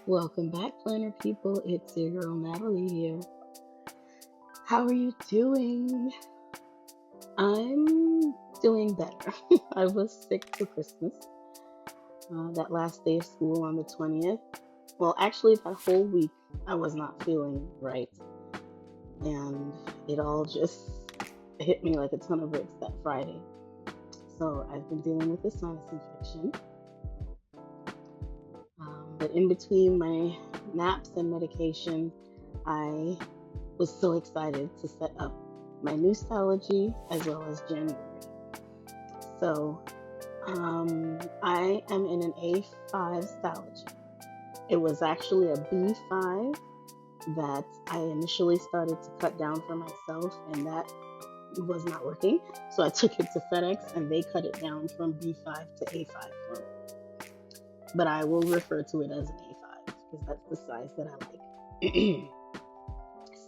Welcome back, planner people. It's your girl Natalie here. How are you doing? I'm doing better. I was sick for Christmas. That last day of school on the 20th. Well, actually, that whole week I was not feeling right. And it all just hit me like a ton of bricks that Friday. So I've been dealing with a sinus infection. But in between my naps and medication, I was so excited to set up my new Stylogy as well as January. So I am in an A5 Stylogy. It was actually a B5 that I initially started to cut down for myself, and that was not working. So I took it to FedEx and they cut it down from B5 to A5 for me. But I will refer to it as an A5 because that's the size that I like.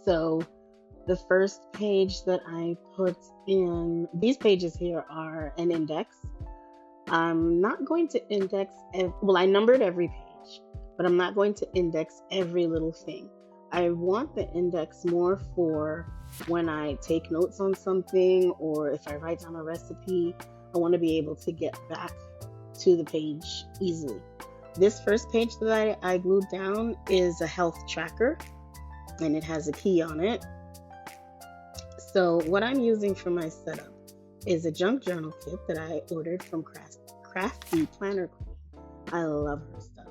So the first page that I put in, these pages here are an index. I'm not going to index, well, I numbered every page, but I'm not going to index every little thing. I want the index more for when I take notes on something or if I write down a recipe, I want to be able to get back to the page easily. This first page that I glued down is a health tracker and it has a key on it. So what I'm using for my setup is a junk journal kit that I ordered from Crafty Planner Queen. I love her stuff.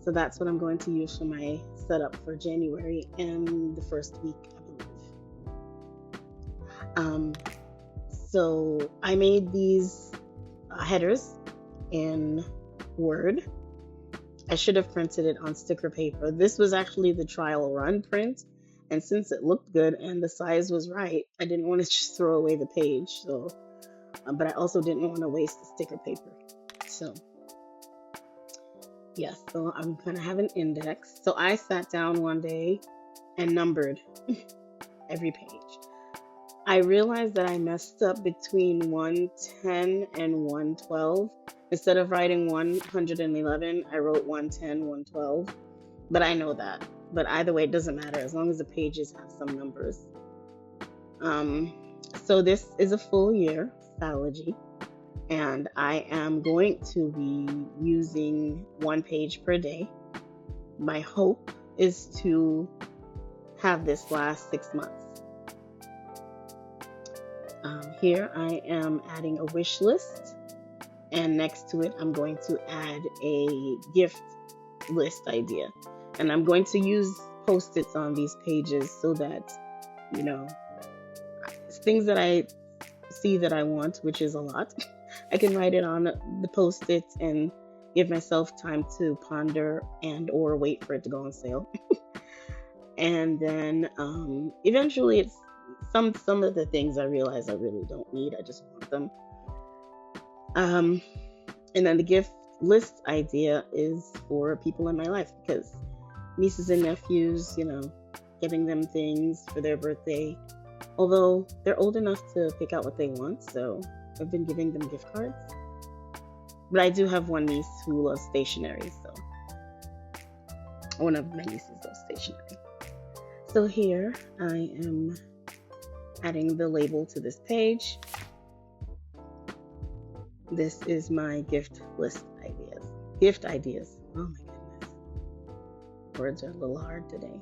So that's what I'm going to use for my setup for January and the first week, I believe. So I made these headers in Word. I should have printed it on sticker paper. This was actually the trial run print. And since it looked good and the size was right, I didn't want to just throw away the page. So, but I also didn't want to waste the sticker paper. So, yes, so I'm going to have an index. So I sat down one day and numbered every page. I realized that I messed up between 110 and 112. Instead of writing 111, I wrote 110, 112. But I know that. But either way, it doesn't matter as long as the pages have some numbers. So this is a full year Stylogy, and I am going to be using one page per day. My hope is to have this last 6 months. Here I am adding a wish list, and next to it I'm going to add a gift list idea. And I'm going to use post-its on these pages so that, things that I see that I want, which is a lot, I can write it on the post-its and give myself time to ponder and or wait for it to go on sale. And then eventually it's some of the things I realize I really don't need. I just want them. And then the gift list idea is for people in my life because nieces and nephews, getting them things for their birthday. Although they're old enough to pick out what they want, so I've been giving them gift cards. But I do have one niece who loves stationery, so one of my nieces loves stationery. So here I am adding the label to this page. This is my gift list ideas. Gift ideas. Oh my goodness. Words are a little hard today.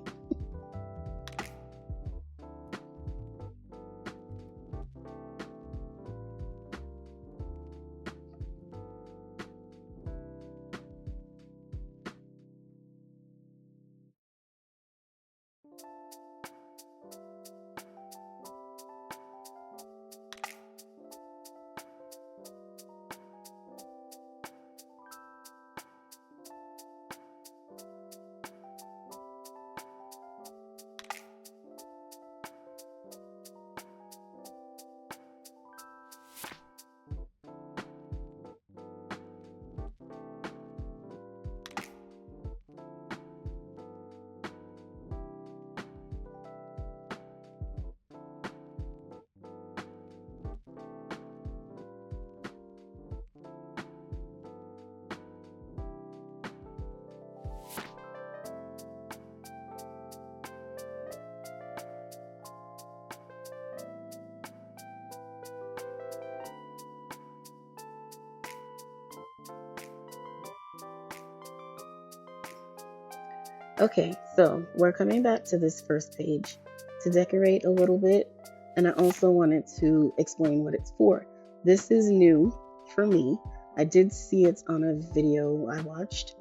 Okay, so we're coming back to this first page to decorate a little bit, and I also wanted to explain what it's for. This is new for me. I did see it on a video I watched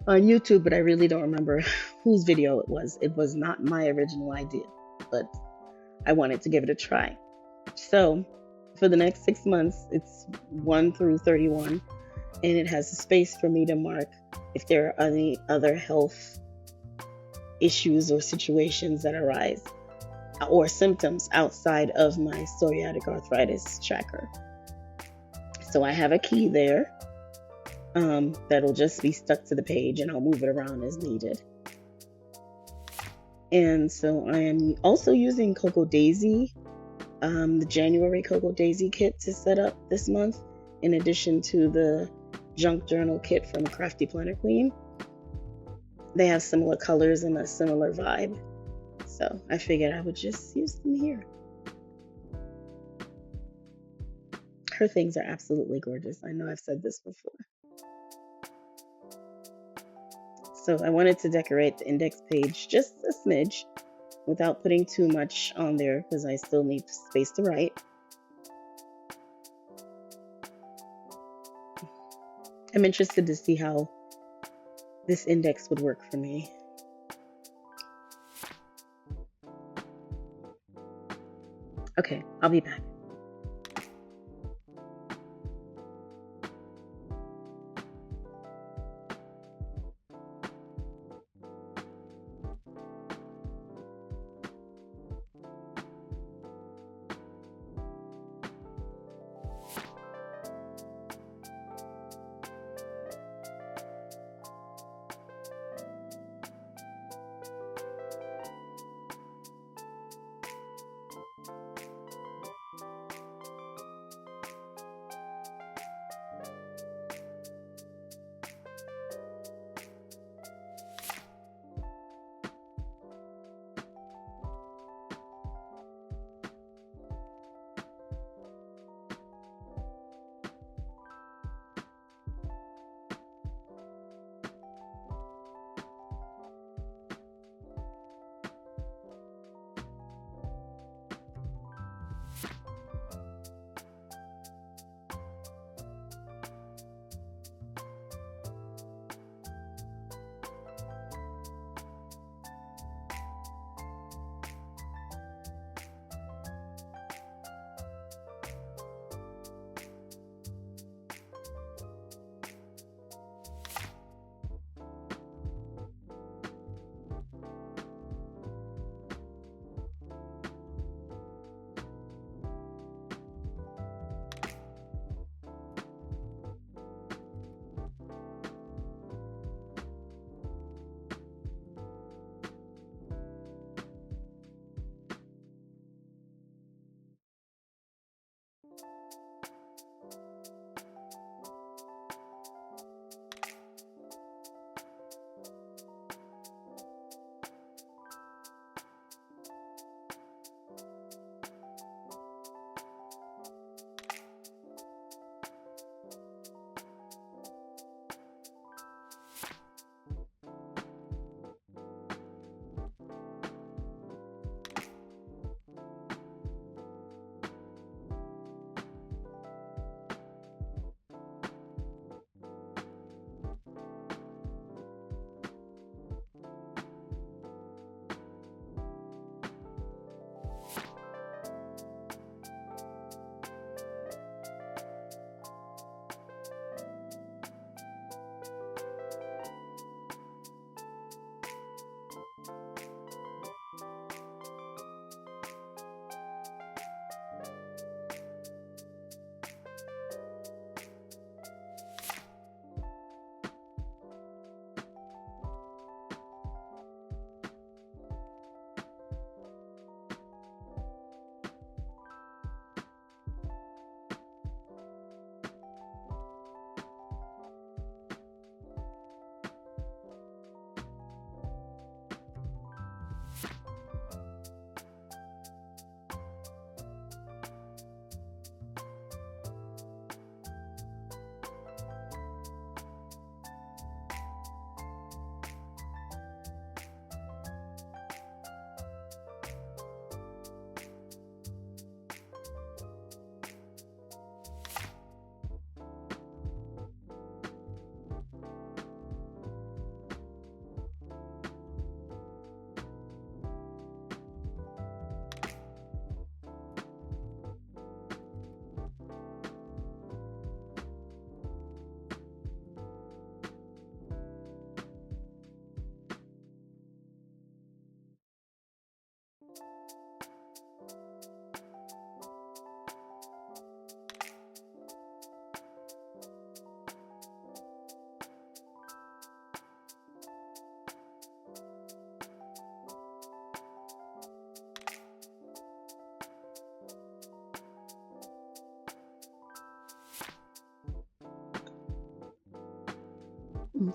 on YouTube, but I really don't remember whose video it was. It was not my original idea, but I wanted to give it a try. So, for the next 6 months, it's 1 through 31, and it has a space for me to mark if there are any other health issues or situations that arise or symptoms outside of my psoriatic arthritis tracker. So I have a key there that'll just be stuck to the page, and I'll move it around as needed. And so I am also using Cocoa Daisy, the January Cocoa Daisy kit to set up this month, in addition to the Junk Journal kit from Crafty Planner Queen. They have similar colors and a similar vibe, so I figured I would just use them here. Her things are absolutely gorgeous. I know I've said this before. So I wanted to decorate the index page just a smidge without putting too much on there because I still need space to write. I'm interested to see how this index would work for me. Okay, I'll be back.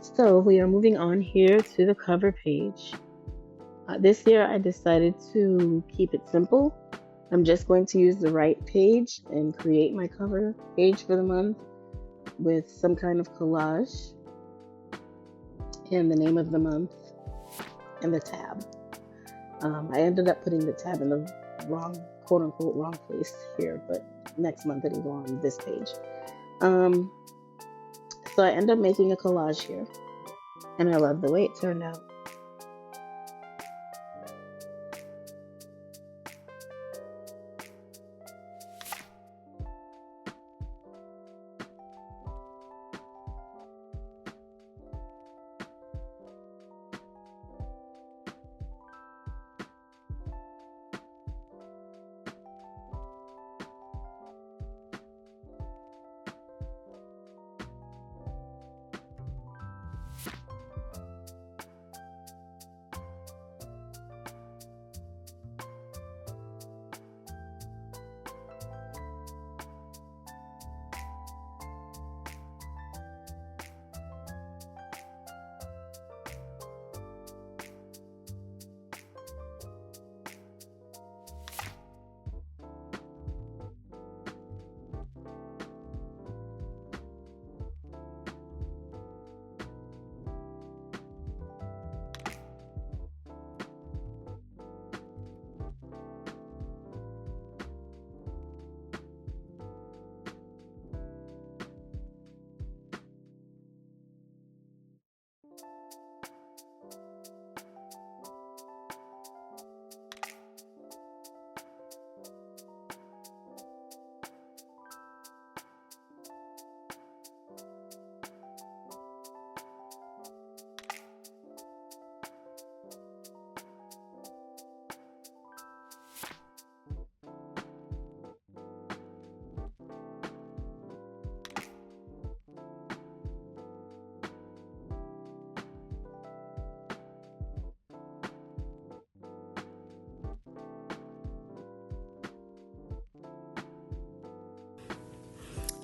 So we are moving on here to the cover page. This year I decided to keep it simple. I'm just going to use the right page and create my cover page for the month with some kind of collage and the name of the month and the tab. I ended up putting the tab in the wrong, quote unquote, wrong place here, but next month it'll go on this page. So I ended up making a collage here, and I love the way it turned out.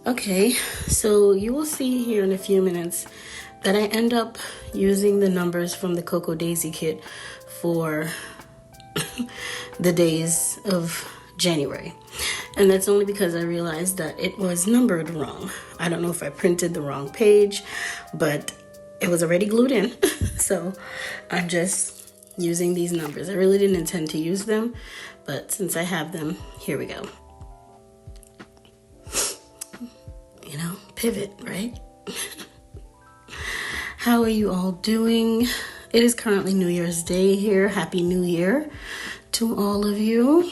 Okay, so you will see here in a few minutes that I end up using the numbers from the Cocoa Daisy kit for the days of January. And that's only because I realized that it was numbered wrong. I don't know if I printed the wrong page, but it was already glued in. So I'm just using these numbers. I really didn't intend to use them, but since I have them, here we go. You know, pivot, right? How are you all doing? It is currently New Year's Day here. Happy New Year to all of you.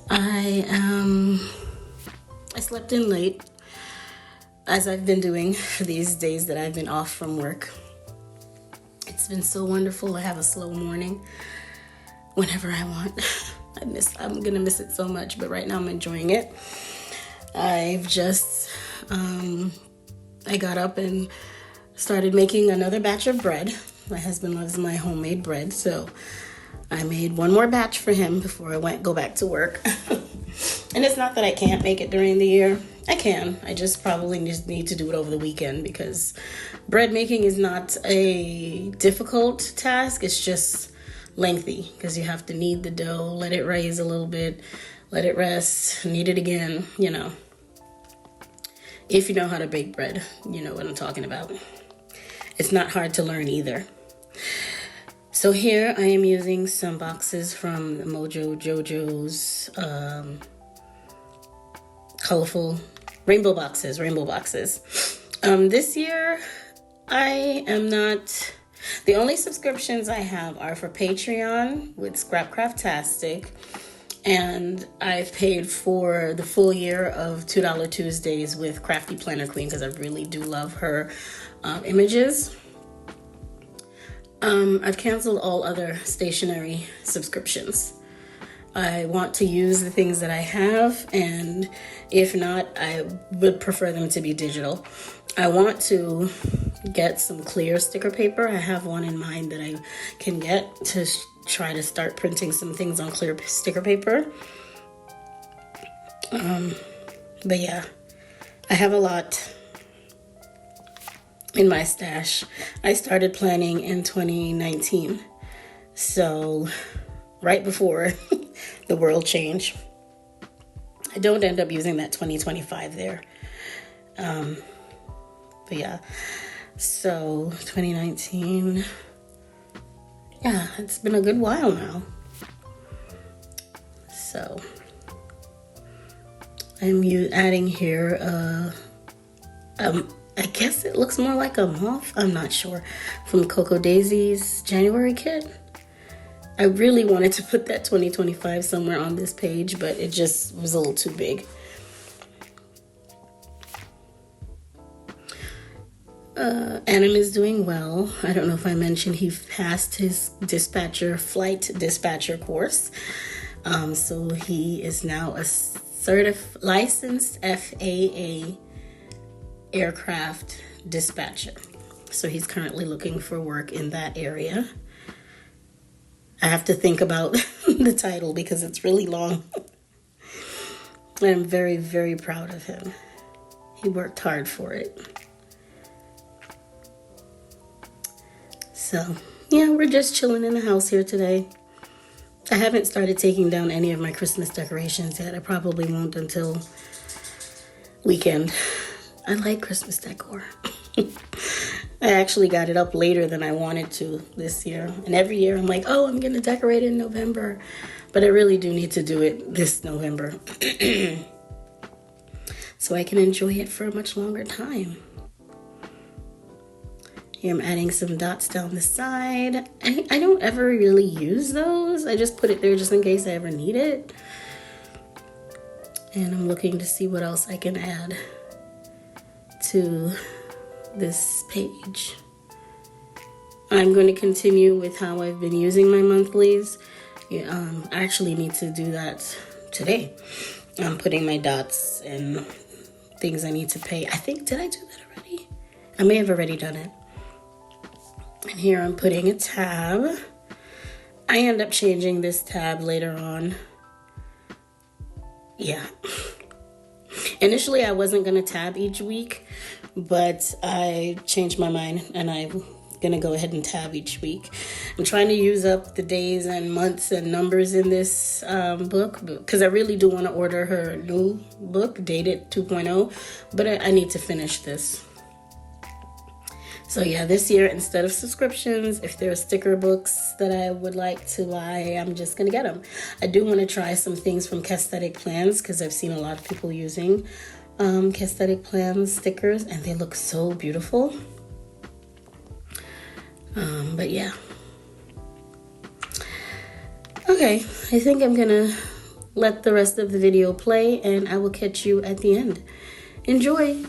I slept in late, as I've been doing for these days that I've been off from work. It's been so wonderful to have a slow morning whenever I want. I'm gonna miss it so much, but right now I'm enjoying it. I've just, I got up and started making another batch of bread. My husband loves my homemade bread, so I made one more batch for him before I go back to work. And it's not that I can't make it during the year. I can. I just probably just need to do it over the weekend because bread making is not a difficult task. It's just lengthy because you have to knead the dough, let it rise a little bit, let it rest, knead it again, you know. If you know how to bake bread, you know what I'm talking about. It's not hard to learn either. So here I am using some boxes from Mojo Jojo's colorful rainbow boxes. This year I am not, the only subscriptions I have are for Patreon with Scrapcraftastic, and I've paid for the full year of $2 Tuesdays with Crafty Planner Queen because I really do love her images. I've canceled all other stationery subscriptions. I want to use the things that I have, and if not, I would prefer them to be digital. I want to get some clear sticker paper. I have one in mind that I can get to try to start printing some things on clear sticker paper. But yeah, I have a lot in my stash. I started planning in 2019. So right before the world changed. I don't end up using that 2025 there. But yeah, so 2019, yeah, it's been a good while now. So I'm adding here, I guess it looks more like a moth, I'm not sure, from Coco Daisy's January kit. I really wanted to put that 2025 somewhere on this page, but it just was a little too big. Adam is doing well. I don't know if I mentioned he passed his flight dispatcher course. So he is now a licensed FAA aircraft dispatcher. So he's currently looking for work in that area. I have to think about the title because it's really long. I'm very, very proud of him. He worked hard for it. So, yeah, we're just chilling in the house here today. I haven't started taking down any of my Christmas decorations yet. I probably won't until weekend. I like Christmas decor. I actually got it up later than I wanted to this year. And every year I'm like, oh, I'm going to decorate in November. But I really do need to do it this November. So I can enjoy it for a much longer time. Here I'm adding some dots down the side. I don't ever really use those. I just put it there just in case I ever need it. And I'm looking to see what else I can add to this page. I'm going to continue with how I've been using my monthlies. I actually need to do that today. I'm putting my dots and things I need to pay. I think, did I do that already? I may have already done it. And here I'm putting a tab. I end up changing this tab later on. Yeah. Initially, I wasn't going to tab each week, but I changed my mind and I'm going to go ahead and tab each week. I'm trying to use up the days and months and numbers in this book because I really do want to order her new book, Dated 2.0, but I need to finish this. So yeah, this year, instead of subscriptions, if there are sticker books that I would like to buy, I'm just going to get them. I do want to try some things from Kesthetic Plans because I've seen a lot of people using Kesthetic Plans stickers and they look so beautiful. But yeah. Okay, I think I'm going to let the rest of the video play and I will catch you at the end. Enjoy!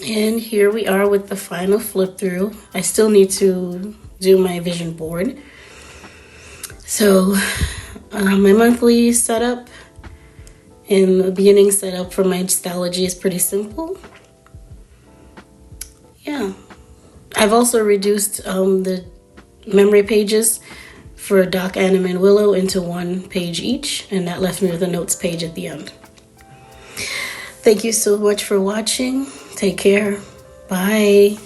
And here we are with the final flip through. I still need to do my vision board. So my monthly setup in the beginning setup for my Stalogy is pretty simple. Yeah. I've also reduced the memory pages for Doc, Adam, and Willow into one page each, and that left me with a notes page at the end. Thank you so much for watching. Take care. Bye.